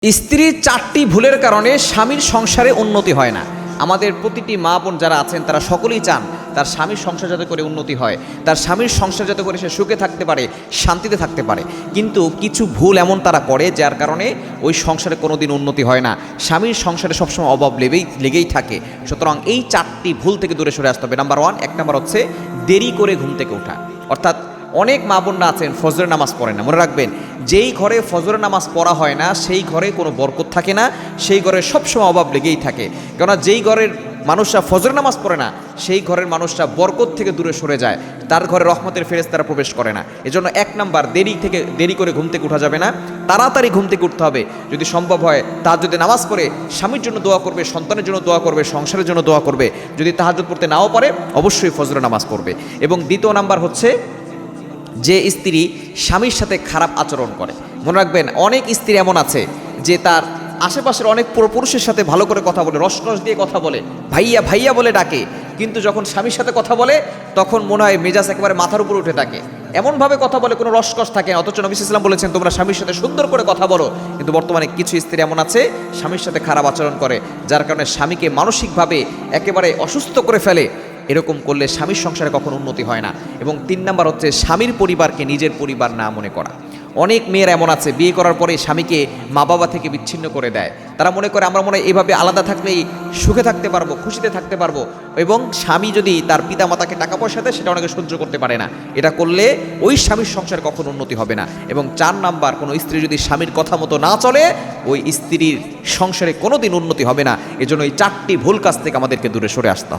স্ত্রীর 4টি ভুলের কারণে স্বামীর সংসারে উন্নতি হয় না। আমাদের প্রতিটি মা বোন যারা আছেন তারা সকলেই চান তার স্বামীর সংসার যাতে করে উন্নতি হয়, তার স্বামীর সংসার যাতে করে সে সুখে থাকতে পারে, শান্তিতে থাকতে পারে। কিন্তু কিছু ভুল এমন তারা করে যার কারণে ওই সংসারে কোনো দিন উন্নতি হয় না, স্বামীর সংসারে সবসময় অভাব লেগেই থাকে। সুতরাং এই 4টি ভুল থেকে দূরে সরে আসতে হবে। নাম্বার 1, এক নাম্বার হচ্ছে দেরি করে ঘুম থেকে ওঠা। অর্থাৎ অনেক মা বোনরা আছেন ফজরের নামাজ পড়েন না। মনে রাখবেন, যেই ঘরে ফজরের নামাজ পড়া হয় না সেই ঘরে কোনো বরকত থাকে না, সেই ঘরে সবসময় অভাব লেগেই থাকে। কেননা যেই ঘরের মানুষরা ফজরের নামাজ পড়ে না সেই ঘরের মানুষরা বরকত থেকে দূরে সরে যায়, তার ঘরে রহমতের ফেরেশতারা প্রবেশ করে না। এজন্য 1 নাম্বার, দেরি করে ঘুম থেকে উঠা যাবে না, তাড়াতাড়ি ঘুম থেকে উঠতে হবে। যদি সম্ভব হয় তাহাজ্জুদে নামাজ পড়ে স্বামীর জন্য দোয়া করবে, সন্তানের জন্য দোয়া করবে, সংসারের জন্য দোয়া করবে। যদি তাহাজ্জুদ পড়তে নাও পারে অবশ্যই ফজরের নামাজ পড়বে। এবং দ্বিতীয় নাম্বার হচ্ছে যে স্ত্রী স্বামীর সাথে খারাপ আচরণ করে। মনে রাখবেন, অনেক স্ত্রী এমন আছে যে তার আশেপাশের অনেক পুরুষের সাথে ভালো করে কথা বলে, রসকস দিয়ে কথা বলে, ভাইয়া ভাইয়া বলে ডাকে, কিন্তু যখন স্বামীর সাথে কথা বলে তখন মনে হয় মেজাজ একেবারে মাথার উপর উঠে থাকে, এমনভাবে কথা বলে কোনো রসকস থাকে না। অথচ নবী সাল্লাল্লাহু আলাইহি ওয়াসাল্লাম বলেছেন তোমরা স্বামীর সাথে সুন্দর করে কথা বলো। কিন্তু বর্তমানে কিছু স্ত্রী এমন আছে স্বামীর সাথে খারাপ আচরণ করে, যার কারণে স্বামীকে মানসিকভাবে একেবারে অসুস্থ করে ফেলে। এরকম করলে স্বামীর সংসারে কখনো উন্নতি হয় না। এবং 3 নাম্বার হচ্ছে স্বামীর পরিবারকে নিজের পরিবার না মনে করা। অনেক মেয়ের এমন আছে বিয়ে করার পরে স্বামীকে মা বাবা থেকে বিচ্ছিন্ন করে দেয়। তারা মনে করে আমরা মনে হয় এভাবে আলাদা থাকলেই সুখে থাকতে পারবো, খুশিতে থাকতে পারবো। এবং স্বামী যদি তার পিতা মাতাকে টাকা পয়সা দেয় সেটা অনেকে সহ্য করতে পারে না। এটা করলে ওই স্বামীর সংসারে কখনো উন্নতি হবে না। এবং 4 নাম্বার, কোনো স্ত্রী যদি স্বামীর কথা মতো না চলে ওই স্ত্রীর সংসারে কোনো দিন উন্নতি হবে না। এজন্য এই 4টি ভুল কাজ থেকে আমাদেরকে দূরে সরে আসতে হবে।